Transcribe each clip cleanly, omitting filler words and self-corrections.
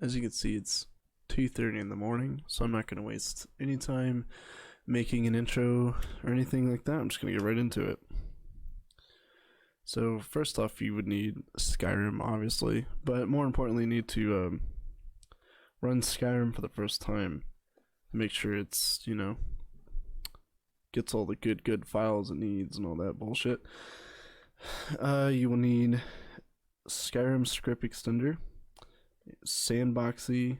as you can see, it's 2:30 in the morning, so I'm not going to waste any time making an intro or anything like that. I'm just going to get right into it. So first off, you would need Skyrim, obviously, but more importantly, you need to run Skyrim for the first time. Make sure it's, gets all the good files it needs and all that bullshit. You will need Skyrim script extender, sandboxy,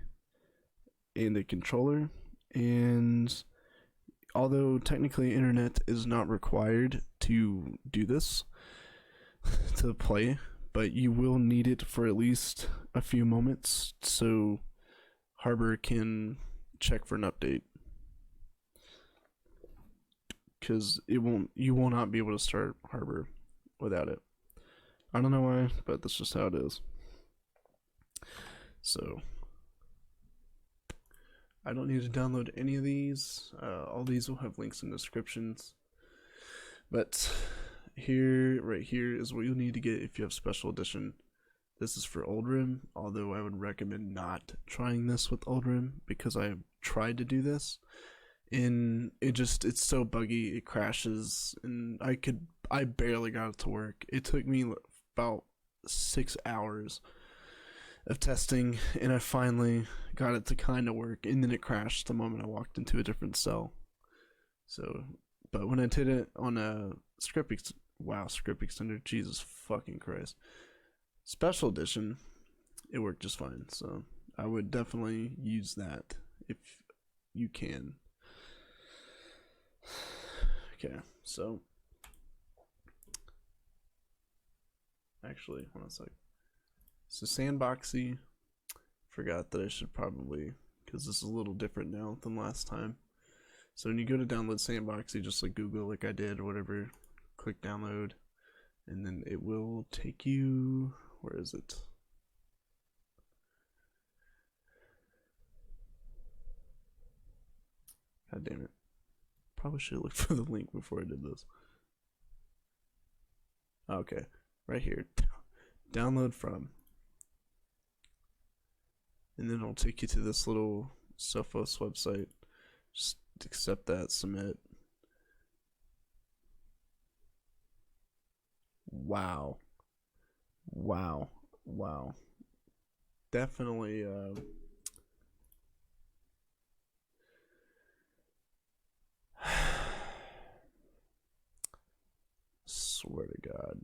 and a controller. And although technically internet is not required to do this, to play, but you will need it for at least a few moments so Harbor can check for an update, because you will not be able to start Harbor without it. I don't know why, but that's just how it is. So I don't need to download any of these. All these will have links in the descriptions, but right here is what you'll need to get if you have Special Edition. This is for Oldrim, although I would recommend not trying this with Oldrim, because I tried to do this and it's so buggy, it crashes, and I barely got it to work. It took me about 6 hours of testing, and I finally got it to kind of work, and then it crashed the moment I walked into a different cell. So, but when I did it on a script extender, Jesus fucking Christ, Special Edition, it worked just fine. So I would definitely use that if you can. Okay, so actually, hold on a sec. So sandboxy, forgot that I should probably, because this is a little different now than last time. So when you go to download sandboxy, just like Google, like I did or whatever, click download, and then it will take you, where is it? God damn it. Probably should have looked for the link before I did this. Okay, right here. Download from. And then it'll take you to this little Sophos website. Just accept that, submit. Wow. Definitely swear to God.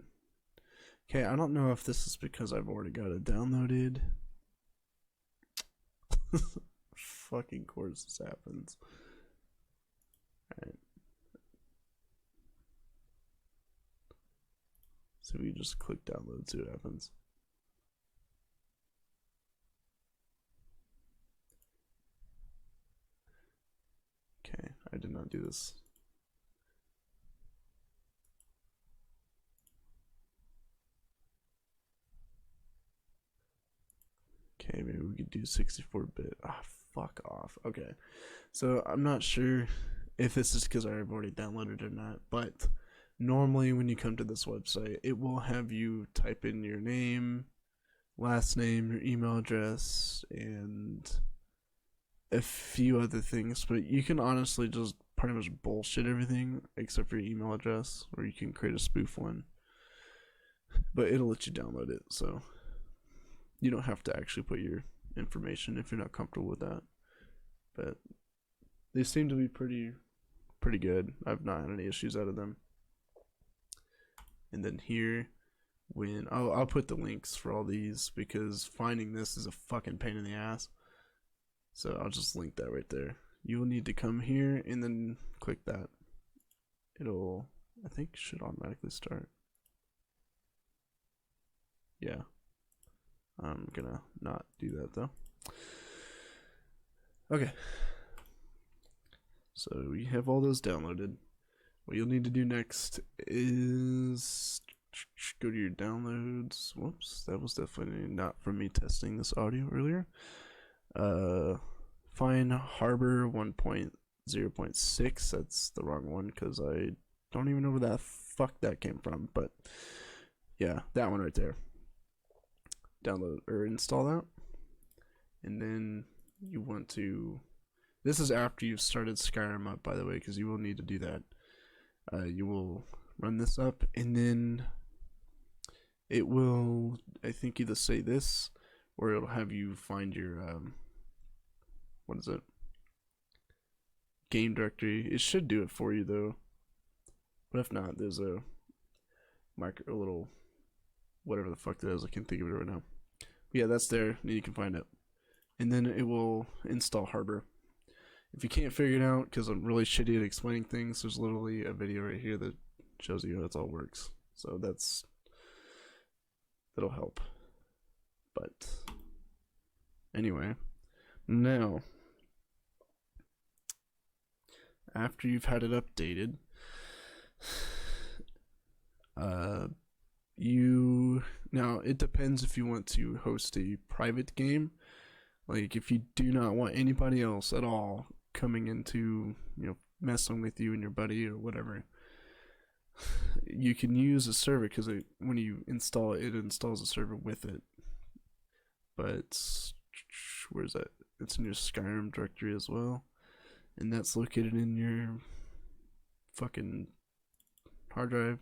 Okay, I don't know if this is because I've already got it downloaded. Fucking course this happens. Alright. So we just click download, see what happens. Okay, I did not do this. Okay, maybe we could do 64-bit. Ah, fuck off. Okay, so I'm not sure if this is because I've already downloaded it or not, but normally when you come to this website, it will have you type in your name, last name, your email address, and a few other things, but you can honestly just pretty much bullshit everything except for your email address, or you can create a spoof one, but it'll let you download it, so you don't have to actually put your information if you're not comfortable with that. But they seem to be pretty good. I've not had any issues out of them. And then here, when I'll put the links for all these, because finding this is a fucking pain in the ass. So I'll just link that right there. You will need to come here and then click that. It'll, I think, should automatically start. Yeah. I'm gonna not do that though. Okay. So we have all those downloaded. What you'll need to do next is go to your downloads. Whoops, that was definitely not from me testing this audio earlier. Find Harbor 1.0.6. That's the wrong one because I don't even know where the fuck that came from. But yeah, that one right there. Download or install that, and then you want to, this is after you've started Skyrim up, by the way, because you will need to do that. You will run this up, and then it will, I think, either say this, or it'll have you find your, what is it? Game directory. It should do it for you, though. But if not, there's a little, whatever the fuck that is, I can't think of it right now. But yeah, that's there, and you can find it. And then it will install Harbor. If you can't figure it out, because I'm really shitty at explaining things, there's literally a video right here that shows you how it all works. So that'll help. But anyway, now after you've had it updated, now it depends if you want to host a private game. Like, if you do not want anybody else at all coming into, messing with you and your buddy or whatever, you can use a server, because when you install it, it installs a server with it. But where's that? It's in your Skyrim directory as well, and that's located in your fucking hard drive.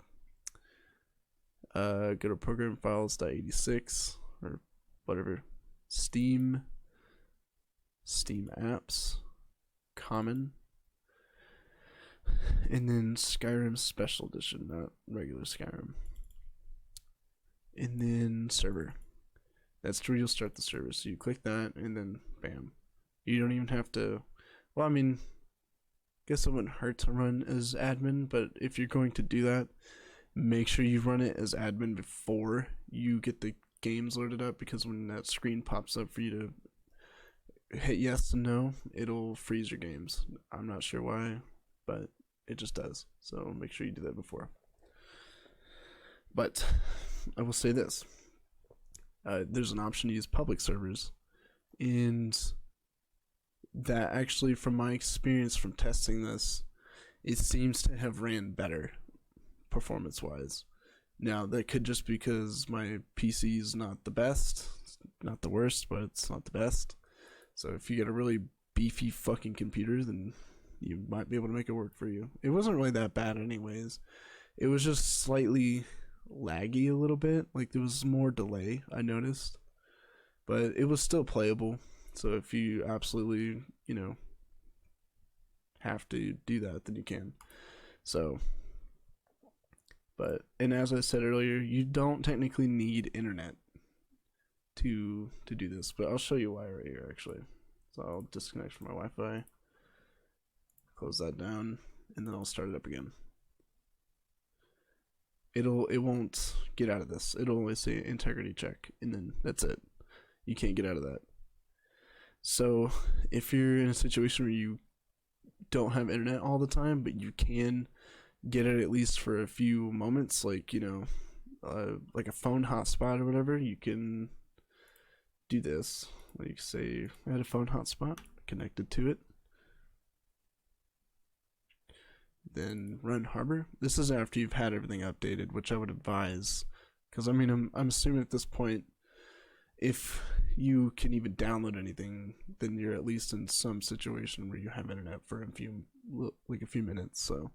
Go to program files.86 or whatever. Steam apps, common, and then Skyrim Special Edition, not regular Skyrim. And then server. That's where you'll start the server. So you click that, and then bam. You don't even have to, well, I mean, I guess it wouldn't hurt to run as admin, but if you're going to do that, make sure you run it as admin before you get the games loaded up, because when that screen pops up for you to hit yes and no, it'll freeze your games. I'm not sure why, but it just does. So make sure you do that before. But I will say this. There's an option to use public servers, and that actually, from my experience from testing this, it seems to have ran better performance wise. Now that could just because my PC is not the best, not the worst, but it's not the best. So if you get a really beefy fucking computer, then you might be able to make it work for you. It wasn't really that bad anyways. It was just slightly laggy a little bit. Like, there was more delay, I noticed, but it was still playable. So if you absolutely, have to do that, then you can. So, and as I said earlier, you don't technically need internet to do this, but I'll show you why right here, actually. So I'll disconnect from my Wi-Fi, close that down, and then I'll start it up again. It won't get out of this. It'll only say integrity check, and then that's it. You can't get out of that. So if you're in a situation where you don't have internet all the time, but you can get it at least for a few moments, like, like a phone hotspot or whatever, you can do this. Like, say I had a phone hotspot connected to it, then run Harbor. This is after you've had everything updated, which I would advise, because I mean, I'm assuming at this point, if you can even download anything, then you're at least in some situation where you have internet for a few minutes. So,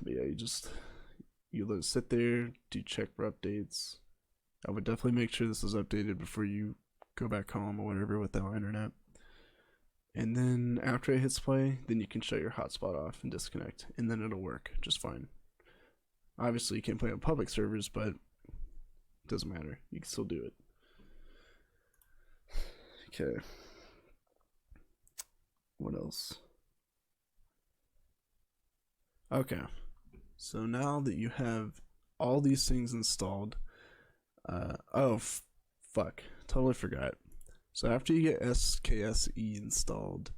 but yeah, you let it sit there, do check for updates. I would definitely make sure this is updated before you go back home or whatever without internet. And then after it hits play, then you can shut your hotspot off and disconnect, and then it'll work just fine. Obviously, you can't play on public servers, but it doesn't matter. You can still do it. Okay. What else? Okay. So now that you have all these things installed, fuck, totally forgot. So after you get SKSE installed,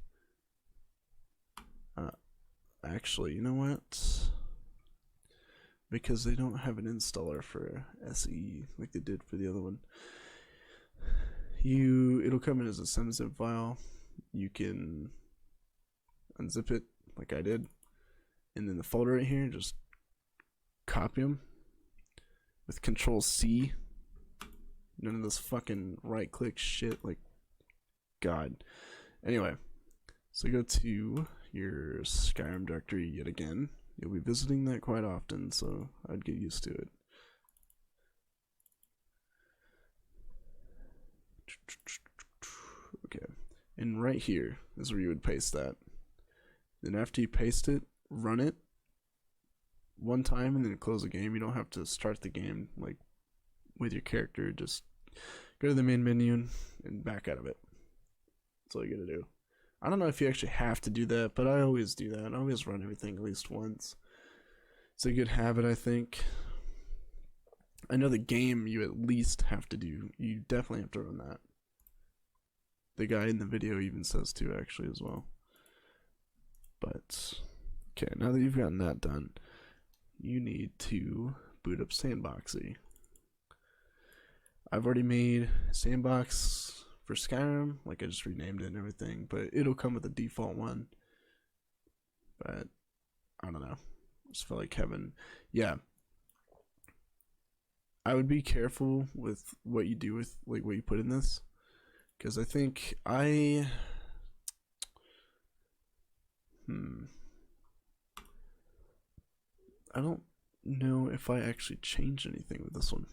actually, you know what? Because they don't have an installer for SE like they did for the other one. It'll come in as a semzip file. You can unzip it like I did, and then the folder right here, just copy them with Control C. None of this fucking right click shit. Like, God. Anyway, so go to your Skyrim directory yet again. You'll be visiting that quite often, so I'd get used to it. Okay, and right here is where you would paste that. Then after you paste it, run it one time and then close the game. You don't have to start the game like with your character. Just go to the main menu and back out of it. That's all you gotta do. I don't know if you actually have to do that, but I always do that. I always run everything at least once. It's a good habit, I think. I know the game you at least have to do. You definitely have to run that. The guy in the video even says to, actually, as well. But, okay, now that you've gotten that done, you need to boot up Sandboxy. I've already made Sandbox for Skyrim, like I just renamed it and everything, but it'll come with a default one. But, I don't know. I just felt like having, yeah. I would be careful with what you do with, like, what you put in this. Because I think I don't know if I actually changed anything with this one.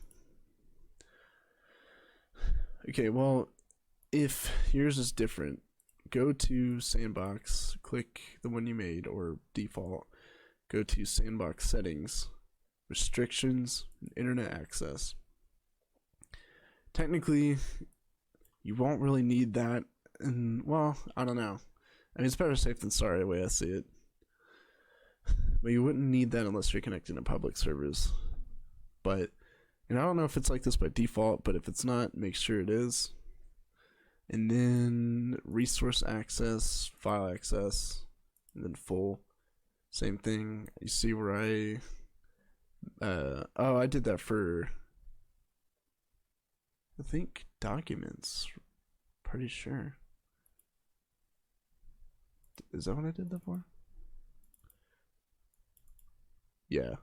Okay, well, if yours is different, go to Sandbox, click the one you made, or default, go to Sandbox settings, restrictions, and internet access. Technically, you won't really need that, and, well, I don't know. I mean, it's better safe than sorry the way I see it. But you wouldn't need that unless you're connecting to public servers. But, and I don't know if it's like this by default, but if it's not, make sure it is. And then resource access, file access, and then full. Same thing. You see where oh, I did that for, I think, documents. Pretty sure. Is that what I did that for? Yeah,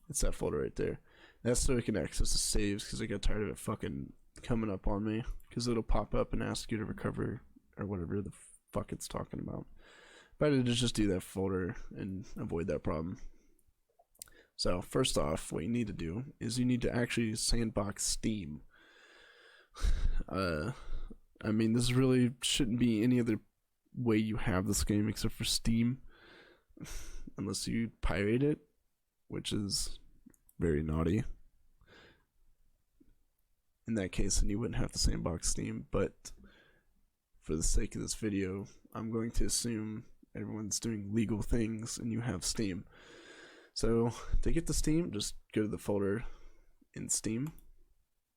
it's that folder right there. That's so I can access the saves, because I got tired of it fucking coming up on me, because it'll pop up and ask you to recover or whatever the fuck it's talking about. But I just do that folder and avoid that problem. So first off, what you need to do is you need to actually sandbox Steam. I mean, this really shouldn't be any other way you have this game except for Steam, unless you pirate it, which is very naughty. In that case, then you wouldn't have to sandbox Steam, but for the sake of this video, I'm going to assume everyone's doing legal things and you have Steam. So to get to Steam, just go to the folder in Steam.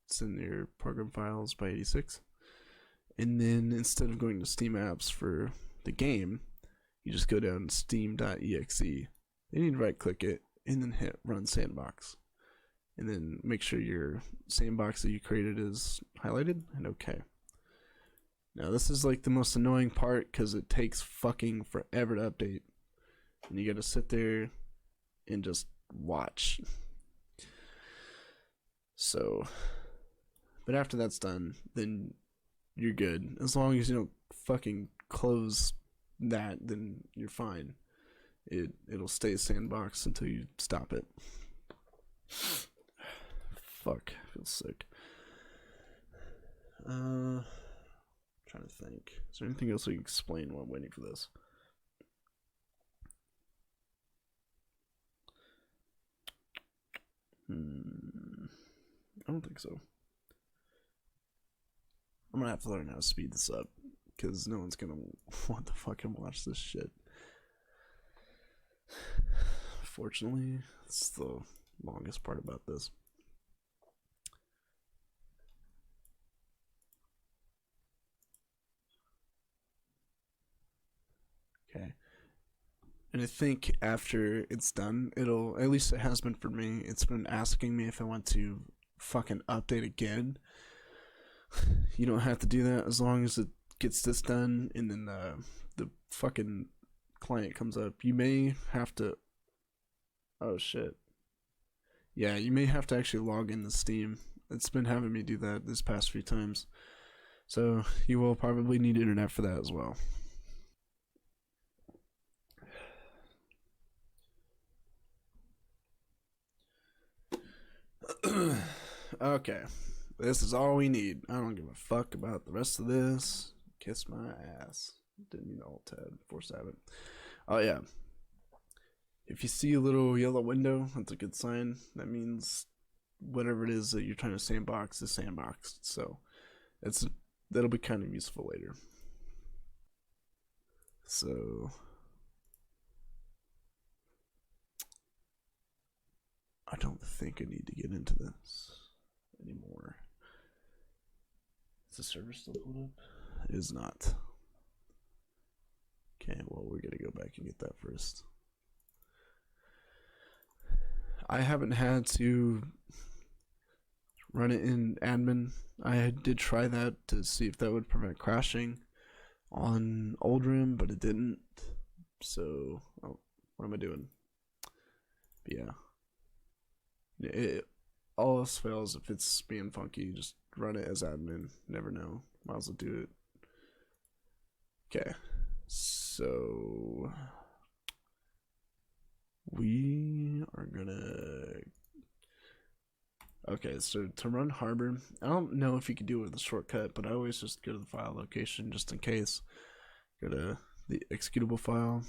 It's in your program files by 86. And then instead of going to Steam apps for the game, you just go down to steam.exe. Then you need to right click it and then hit run sandbox. And then make sure your sandbox that you created is highlighted and okay. Now this is like the most annoying part because it takes fucking forever to update. And you gotta sit there and just watch. So, but after that's done, then you're good. As long as you don't fucking close that, then you're fine. It'll stay sandbox until you stop it. Fuck, I feel sick. Trying to think. Is there anything else we can explain while I'm waiting for this? I don't think so. I'm gonna have to learn how to speed this up, because no one's gonna want to fucking watch this shit. Fortunately, it's the longest part about this. Okay. And I think after it's done, it'll, at least it has been for me, it's been asking me if I want to fucking update again. You don't have to do that as long as it gets this done, and then the fucking client comes up. You may have to, oh shit. Yeah, you may have to actually log into Steam It's been having me do that this past few times. So you will probably need internet for that as well. Okay, this is all we need. I don't give a fuck about the rest of this. Kiss my ass. Didn't mean alt tab, force tab it. Oh yeah. If you see a little yellow window, that's a good sign. That means whatever it is that you're trying to sandbox is sandboxed. So that'll be kind of useful later. So I don't think I need to get into this anymore. Is the server still pulled up? It is not. Okay, well, we're gonna go back and get that first. I haven't had to run it in admin. I did try that to see if that would prevent crashing on old room, but it didn't. So, oh, what am I doing? But yeah, all else fails if it's being funky. Just run it as admin. Never know. Might as well do it. Okay, so we are gonna. Okay, so to run Harbor, I don't know if you could do it with a shortcut, but I always just go to the file location just in case. Go to the executable file,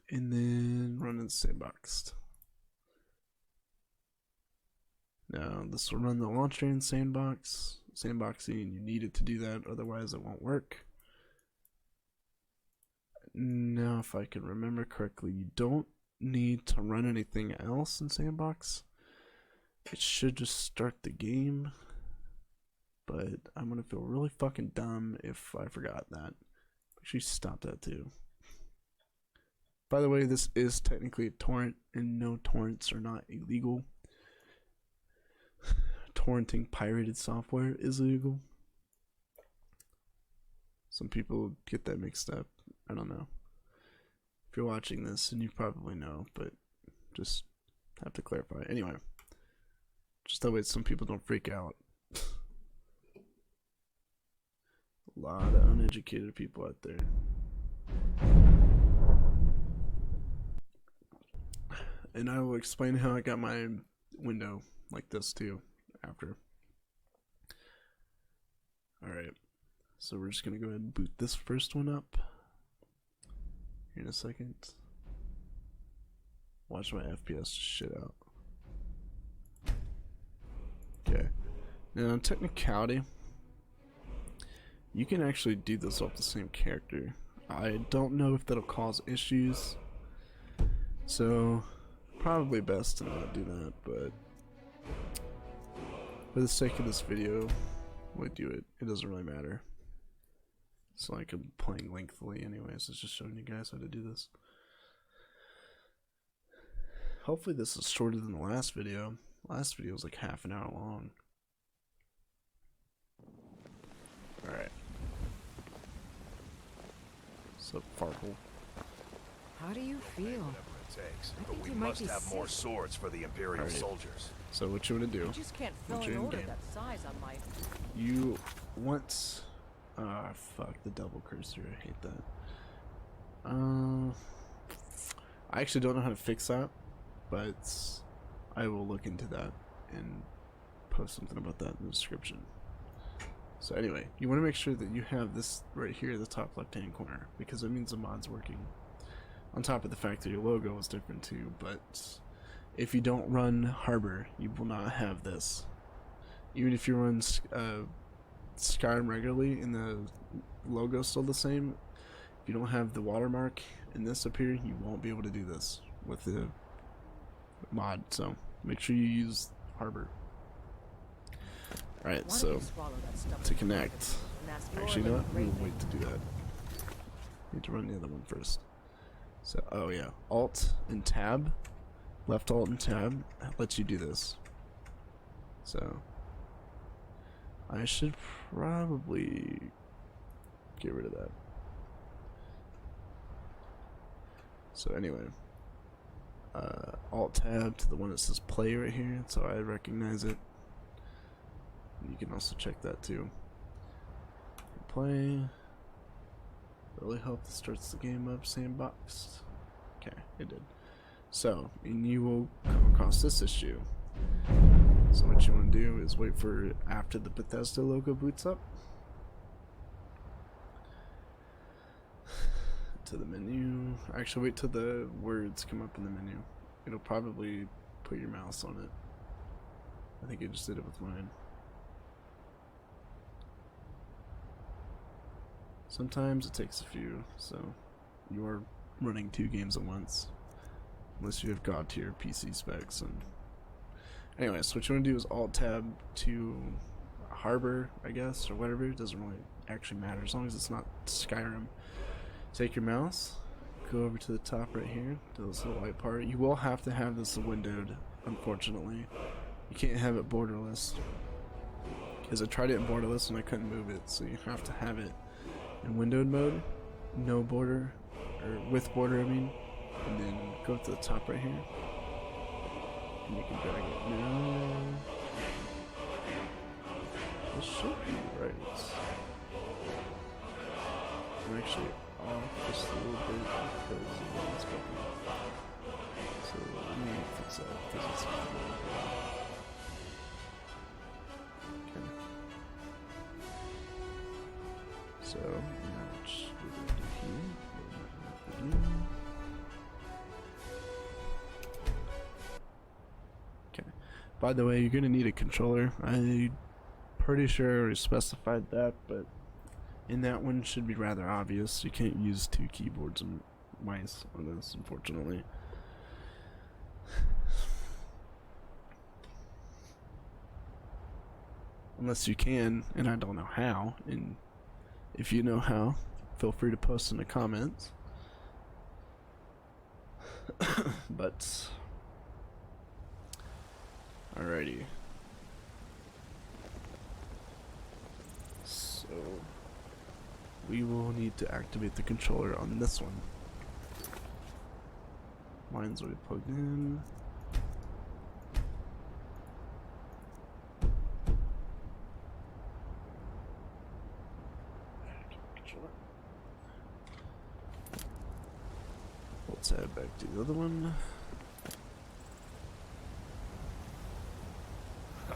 and then run in sandboxed. Now this will run the launcher in sandboxing. You need it to do that, otherwise it won't work. Now, if I can remember correctly, you don't need to run anything else in sandbox. It should just start the game, but I'm gonna feel really fucking dumb if I forgot that. Make sure you stop that too. By the way, this is technically a torrent, and no torrents are not illegal. Torrenting pirated software is illegal. Some people get that mixed up. I don't know. If you're watching this, and you probably know, but just have to clarify. Anyway, just that way some people don't freak out. A lot of uneducated people out there. And I will explain how I got my window like this too after. Alright, so we're just gonna go ahead and boot this first one up here in a second. Watch my FPS shit out. Okay, now in technicality, you can actually do this off the same character. I don't know if that'll cause issues, so probably best to not do that, but for the sake of this video, we'll do it. It doesn't really matter. It's like I'm playing lengthily anyways. It's just showing you guys how to do this. Hopefully this is shorter than the last video. Last video was like half an hour long. Alright. So, Farkle. How do you feel? But we must have more swords for the Imperial soldiers. So what you want to do? You just can't fill an order that size on my. You want? Fuck the double cursor. I hate that. I actually don't know how to fix that, but I will look into that and post something about that in the description. So anyway, you want to make sure that you have this right here in the top left-hand corner, because it means the mod's working. On top of the fact that your logo is different too, but if you don't run Harbor, you will not have this. Even if you run Skyrim regularly and the logo is still the same, if you don't have the watermark and this up here, you won't be able to do this with the mod. So make sure you use Harbor. Alright, so to connect, actually, you know what? I'm gonna wait to do that. Need to run the other one first. So, oh yeah, Alt and Tab, left Alt and Tab lets you do this. So, I should probably get rid of that. So anyway, Alt Tab to the one that says play right here, so I recognize it. You can also check that too. Play. Really hope this starts the game up sandboxed. Okay, it did. So, and you will come across this issue. So what you want to do is wait for after the Bethesda logo boots up. To the menu. Actually, wait till the words come up in the menu. It'll probably put your mouse on it. I think it just did it with mine. Sometimes it takes a few, so you are running 2 games at once. Unless you have god tier PC specs. And anyway, so what you want to do is alt tab to Harbor, I guess, or whatever. It doesn't really actually matter as long as it's not Skyrim. Take your mouse, go over to the top right here, to this little white part. You will have to have this windowed, unfortunately. You can't have it borderless. Because I tried it in borderless and I couldn't move it, so you have to have it in windowed mode, no border, or with border I mean, and then go to the top right here, and you can drag it now. This should be right. I'm actually off just a little bit because of what's broken. So let me fix that because it's okay. So now just we're going to here. Okay. By the way, you're gonna need a controller. I'm pretty sure I already specified that, but in that one should be rather obvious. You can't use 2 keyboards and mice on this, unfortunately. Unless you can, and I don't know how, and if you know how, feel free to post in the comments. But alrighty. So we will need to activate the controller on this one. Mine's already plugged in. Let's head back to the other one.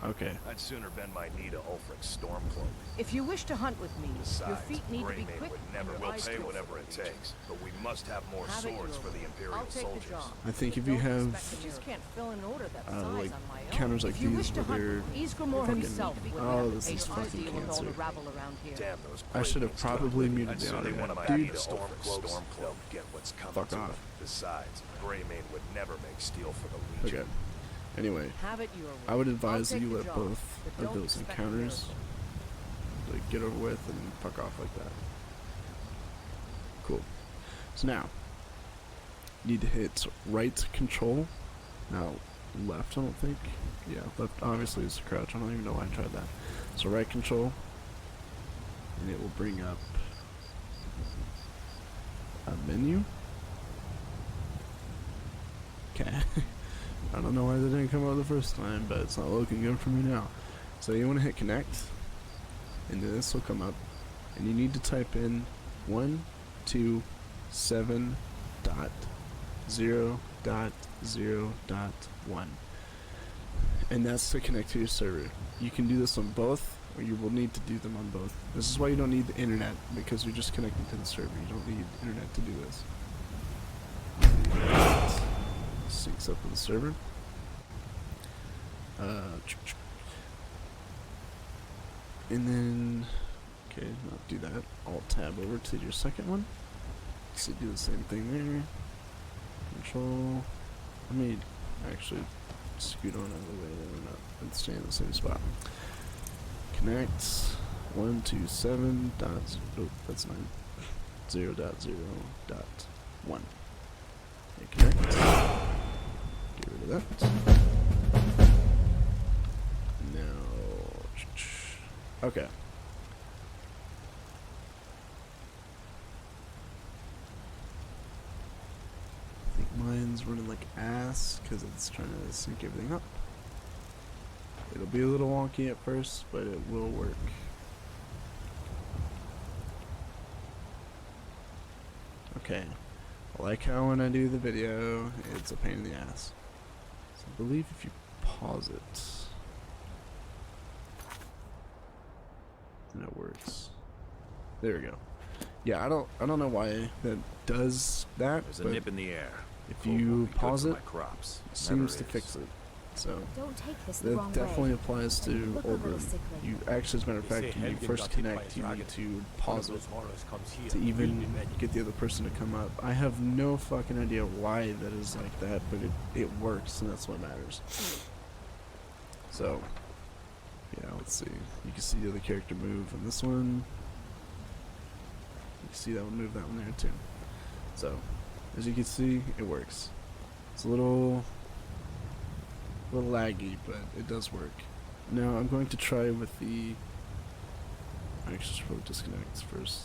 Okay. I'd sooner bend my knee to Ulfric's Stormcloak. If you wish to hunt with me, your feet need to be Greymane quick would and never your will eyes pay to whatever it takes, but we must have more Have it your swords for way. the Imperial I'll take soldiers. the job. I think if But you don't have expect I just can't fill an order that size like on my own. counters like If you wish these to where hunt they're with me, Isgramor fucking- himself would oh, have this to is take fucking deal with all cancer. the rabble around here. Damn those I should have Greymanes. probably muted I'd the sooner audio. bend my Dude, knee to Ulfric's Stormcloak. Get what's coming fuck to off. them. Besides, Greymane would never make steel for the Legion. Okay. Anyway, Have it your way. I would advise that I'll you take let the job, both but of don't those expect a encounters miracle. like get over with and fuck off like that. Cool. So now, you need to hit right control. Now, left, I don't think. Yeah, left obviously is the crouch. I don't even know why I tried that. So right control, and it will bring up a menu. Okay. I don't know why that didn't come out the first time, but it's not looking good for me now. So you want to hit connect, and then this will come up, and you need to type in 127.0.0.1, and that's to connect to your server. You can do this on both, or you will need to do them on both. This is why you don't need the internet, because you're just connecting to the server. You don't need internet to do this. Syncs up with the server. And then, okay, not do that. Alt tab over to your second one. So do the same thing there. Control. Let me actually scoot on out of the way that we're not staying in the same spot. Connect 127 dot. Oh, that's 9. 0.0.1. Hit connect. Get rid of that. Now, okay. I think mine's running like ass because it's trying to sync everything up. It'll be a little wonky at first, but it will work. Okay, I like how when I do the video, it's a pain in the ass. So I believe if you pause it, then it works. There we go. Yeah, I don't know why that does that. There's a but nip in the air. if Cold won't you be good pause for it, my crops. it seems Never to is. fix it. So Don't take this the wrong that definitely way. applies to You look a little over. sickly. You actually, as a matter of fact, when you first connect, you need to pause it to even get the other person to come up. I have no fucking idea why that is like that, but it works, and that's what matters. So, yeah, let's see. You can see the other character move on this one. You can see that one move, that one there too. So, as you can see, it works. It's a little laggy, but it does work. Now I'm going to try with the. I actually should probably disconnect first.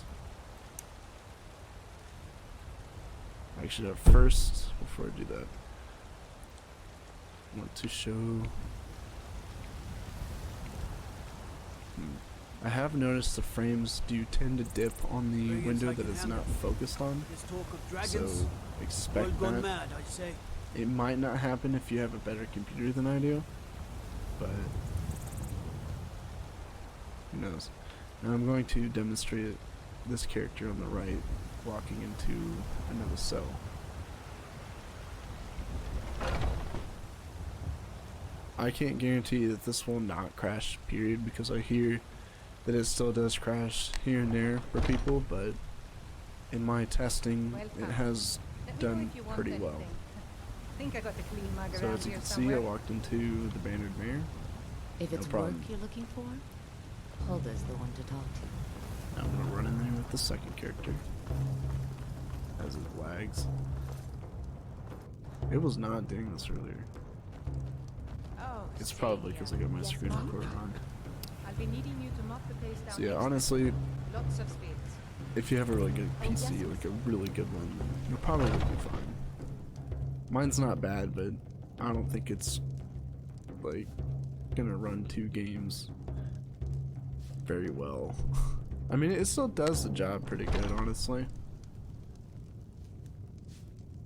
Actually, first before I do that, I want to show. I have noticed the frames do tend to dip on the window that is not focused on, so expect that. Mad, I say. It might not happen if you have a better computer than I do, but who knows. Now I'm going to demonstrate this character on the right walking into another cell. I can't guarantee that this will not crash, period, because I hear that it still does crash here and there for people, but in my testing it has done pretty well. I think I got the clean mug So around as you here can see, somewhere. I walked into the Bannered Mare. If it's No problem. work you're looking for, Hulda's the one to talk to. Now I'm gonna run in there with the second character as it lags. It was not doing this earlier. Oh, It's probably because I got my screen recorder on. I'll be needing you to mop the place down. So yeah, next honestly, time. Lots of spades. if you have a really good PC, like a really good one, you'll probably be fine. Mine's not bad, but I don't think it's like gonna run 2 games very well. I mean, it still does the job pretty good, honestly.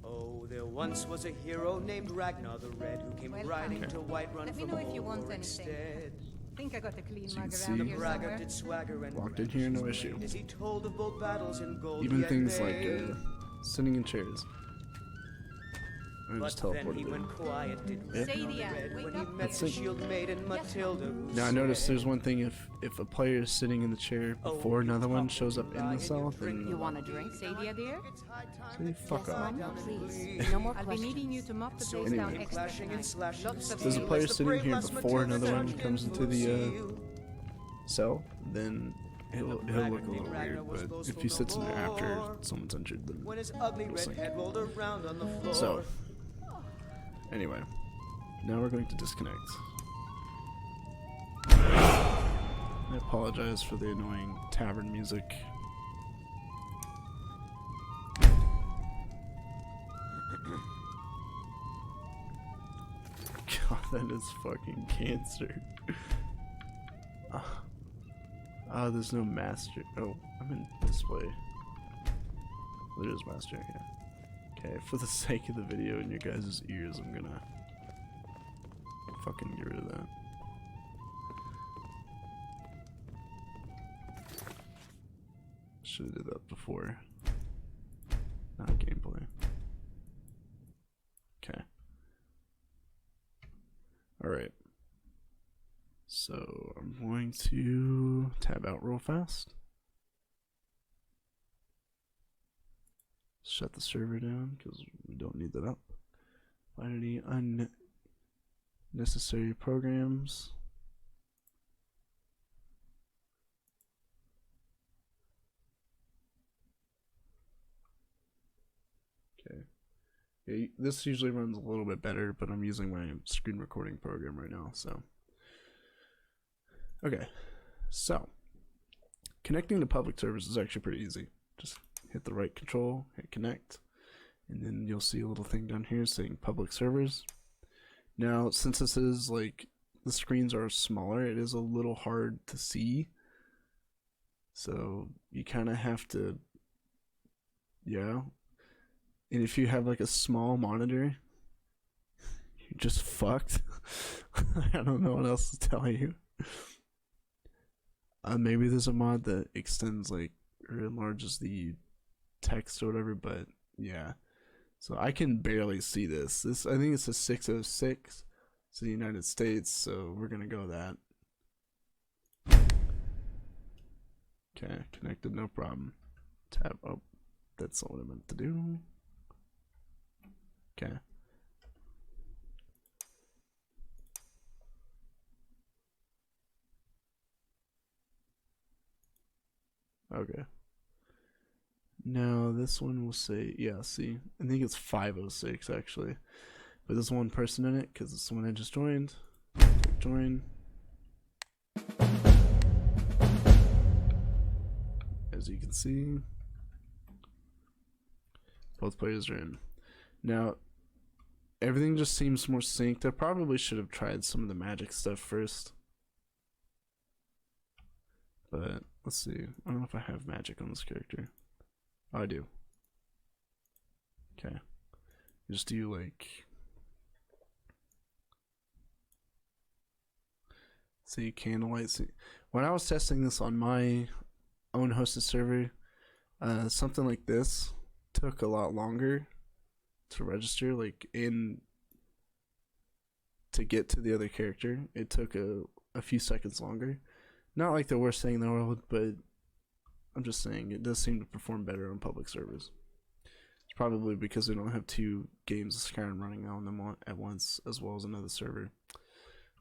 Oh, there once was a hero named Ragnar the Red who came Welcome. riding to Whiterun Let me from know if you want Mordor anything. instead. I think I got the clean So you mug can around see- here Braggart somewhere. did swagger and Walked in here, no brandish his issue. blade as he told of bold battles in gold Even yet things like made. sitting in chairs. I But just then he teleported went in. quiet, did Yeah. Ragnar the Sadia, Red, wake when he up. met That's the it. shield maiden Matilda. who Now I noticed said, there's one thing, if a player is sitting in the chair "Oh, before you another one topple shows up to in lie the cell, and drink then You want a drink, Sadia dear? It's high time say that fuck Yes, off. Mom, down and please. bleed. No more I'll be questions. needing you to mop the So place he down came extra clashing and tonight. slashing Lots of There's a spades. player the sitting brave here lass before Matilda another one charged comes in into full the zeal. cell, then he'll look a little weird. But if he sits in there after someone's injured, then When his ugly it'll red sync. head rolled around on the floor. So, anyway, now we're going to disconnect. I apologize for the annoying tavern music. God, that is fucking cancer. There's no master. Oh, I'm in display. There is master, yeah. Okay, for the sake of the video and your guys' ears, I'm gonna fucking get rid of that. Should have did that before. Not gameplay. Okay. Alright. So I'm going to tab out real fast. Shut the server down because we don't need that up. Find any unnecessary programs. Okay. Yeah, this usually runs a little bit better, but I'm using my screen recording program right now, so. Okay, so connecting to public servers is actually pretty easy. Just hit the right control, hit connect, and then you'll see a little thing down here saying public servers. Now, since this is like the screens are smaller, it is a little hard to see. So you kind of have to, yeah. And if you have like a small monitor, you're just fucked. I don't know what else to tell you. Maybe there's a mod that extends like or enlarges the text or whatever, but yeah. So I can barely see this. This I think it's a 606. It's the United States, so we're gonna go that. Okay, connected, no problem. Tab. Oh, that's not what I meant to do. Okay. Okay. Now this one will say, yeah, see, I think it's 506 actually. But there's one person in it because it's the one I just joined. Click join. As you can see, both players are in. Now, everything just seems more synced. I probably should have tried some of the magic stuff first. But let's see. I don't know if I have magic on this character. Oh, I do. Okay. Just do like... See, candlelight. See. When I was testing this on my own hosted server, something like this took a lot longer to register. Like to get to the other character, it took a few seconds longer. Not like the worst thing in the world, but I'm just saying it does seem to perform better on public servers. It's probably because we don't have two games of Skyrim running on them at once, as well as another server.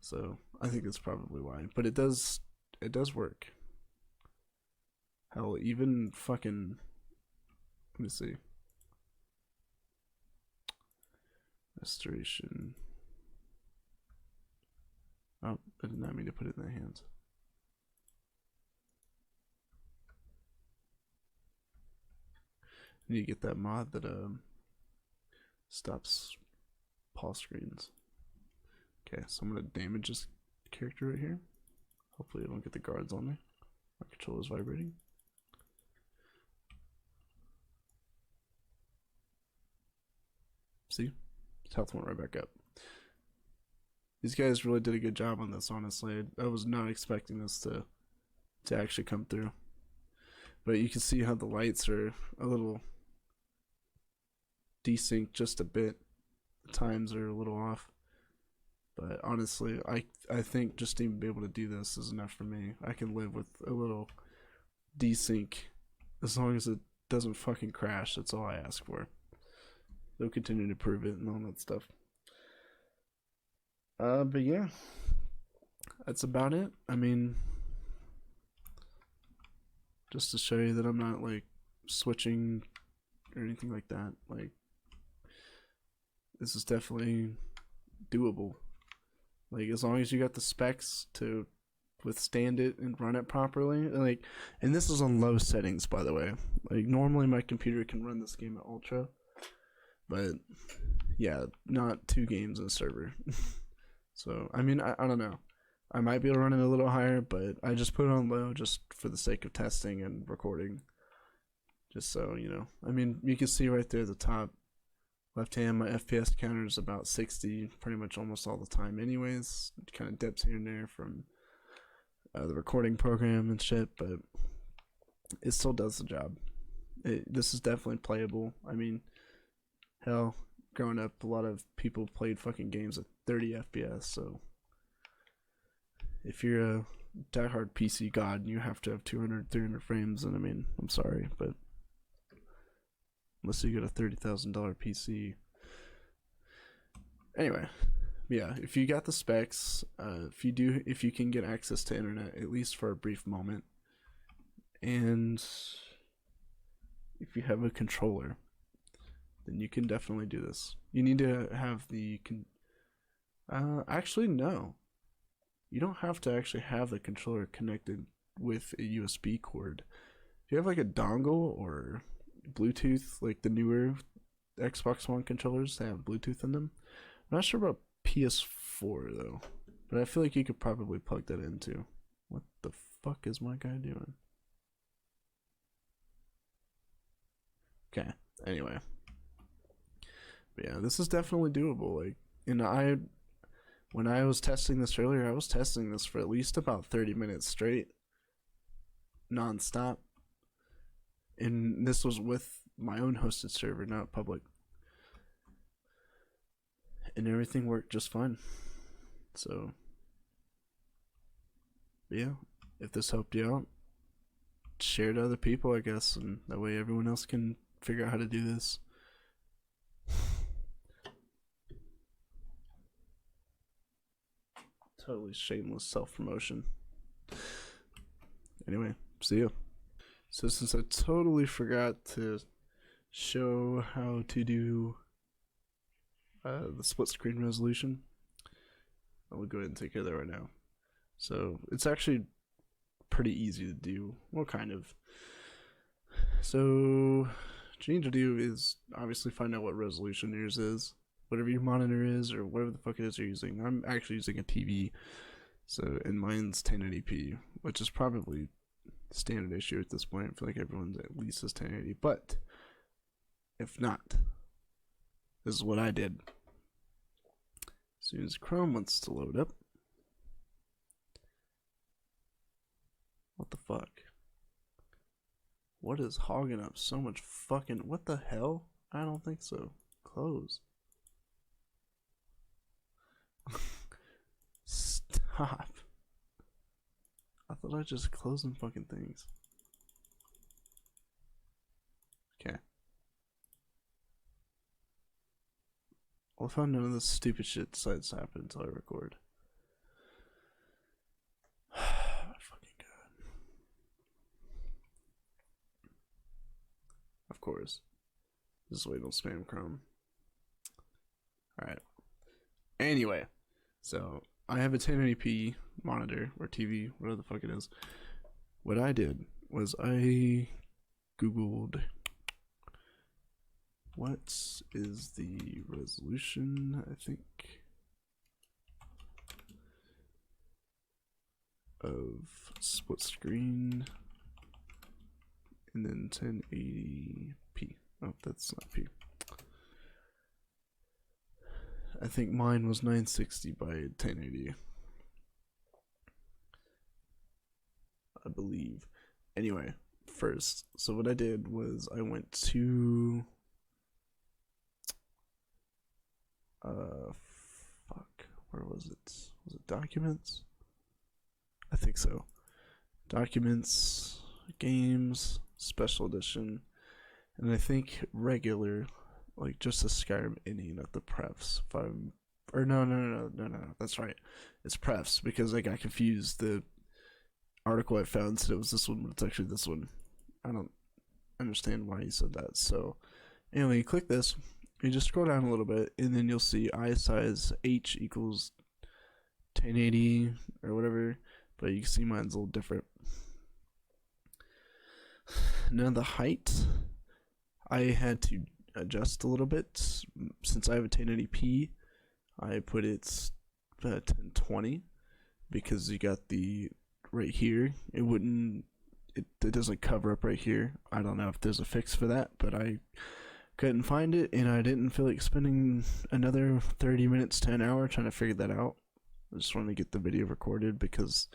So I think that's probably why. But it does work. Hell, even fucking, let me see. Restoration. Oh, I did not mean to put it in their hands. I need to get that mod that stops pause screens. Okay, so I'm gonna damage this character right here. Hopefully I don't get the guards on me. My controller's vibrating. See? His health went right back up. These guys really did a good job on this, honestly. I was not expecting this to actually come through. But you can see how the lights are a little desynced just a bit. The times are a little off. But honestly, I think just to even be able to do this is enough for me. I can live with a little desync as long as it doesn't fucking crash. That's all I ask for. They'll continue to prove it and all that stuff. But yeah, that's about it. I mean, just to show you that I'm not like switching or anything like that. Like, this is definitely doable. Like, as long as you got the specs to withstand it and run it properly. Like, and this is on low settings, by the way. Like, normally my computer can run this game at ultra, but yeah, not 2 games in a server. So, I mean, I don't know. I might be able to run it a little higher, but I just put it on low just for the sake of testing and recording. Just so, you know. I mean, you can see right there at the top left hand, my FPS counter is about 60 pretty much almost all the time anyways. It kind of dips here and there from the recording program and shit, but it still does the job. This is definitely playable. I mean, hell, growing up, a lot of people played fucking games at 30 FPS, so if you're a diehard PC god and you have to have 200, 300 frames, then I mean, I'm sorry, but unless you get a $30,000 PC. Anyway, yeah, if you got the specs, if you can get access to internet, at least for a brief moment, and if you have a controller, then you can definitely do this. You need to have the, actually no. You don't have to actually have the controller connected with a USB cord. If you have like a dongle or Bluetooth, like the newer Xbox One controllers, they have Bluetooth in them. I'm not sure about PS4 though. But I feel like you could probably plug that into. What the fuck is my guy doing? Okay, anyway. But yeah, this is definitely doable. Like, and when I was testing this earlier, I was testing this for at least about 30 minutes straight, non-stop. And this was with my own hosted server, not public. And everything worked just fine. So, yeah, if this helped you out, share it to other people, I guess, and that way everyone else can figure out how to do this. Totally shameless self-promotion. Anyway, see ya. So since I totally forgot to show how to do the split screen resolution, I will go ahead and take care of that right now. So it's actually pretty easy to do. Well, kind of. So what you need to do is obviously find out what resolution yours is. Whatever your monitor is, or whatever the fuck it is you're using. I'm actually using a TV, so, and mine's 1080p, which is probably standard issue at this point. I feel like everyone's at least is 1080, but if not, this is what I did. As soon as Chrome wants to load up. What the fuck? What is hogging up so much fucking, what the hell? I don't think so. Close. Stop. I thought I just closed them fucking things. Okay. Well, if none of this stupid shit decides to happen until I record. Fucking god. Of course. Just wait on spam Chrome. Alright. Anyway, so I have a 1080p monitor or TV, whatever the fuck it is. What I did was I googled what is the resolution, I think, of split screen, and then 1080p. Oh, that's not P. I think mine was 960 by 1080. I believe. Anyway, first, so what I did was I went to fuck, where was it? Was it documents? I think so. Documents, games, special edition, and I think regular, like just the Skyrim.ini, not the prefs. No, that's right. It's prefs because I got confused. The article I found said it was this one, but it's actually this one. I don't understand why he said that. So anyway, you click this, you just scroll down a little bit, and then you'll see eye size H equals 1080 or whatever, but you can see mine's a little different. Now the height, I had to adjust a little bit. Since I have a 1080p, I put it at 1020 because you got the right here. It doesn't cover up right here. I don't know if there's a fix for that, but I couldn't find it, and I didn't feel like spending another 30 minutes to an hour trying to figure that out. I just wanted to get the video recorded because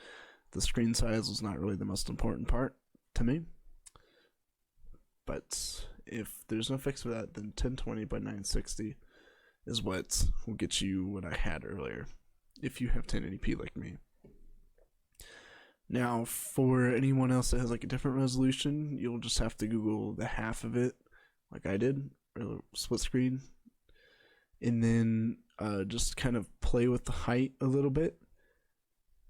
the screen size was not really the most important part to me. But if there's no fix for that, then 1020 by 960 is what will get you what I had earlier, if you have 1080p like me. Now, for anyone else that has like a different resolution, you'll just have to Google the half of it, like I did, or split screen, and then just kind of play with the height a little bit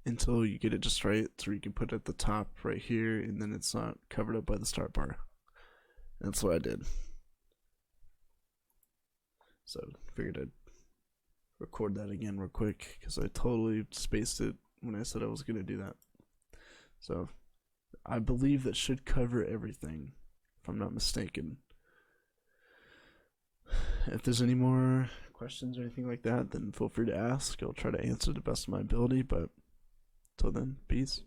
until you get it just right, so you can put it at the top right here, and then it's not covered up by the start bar. That's what I did. So figured I'd record that again real quick because I totally spaced it when I said I was going to do that. So I believe that should cover everything, if I'm not mistaken. if there's any more questions or anything like that, then feel free to ask. I'll try to answer the best of my ability. But till then, peace.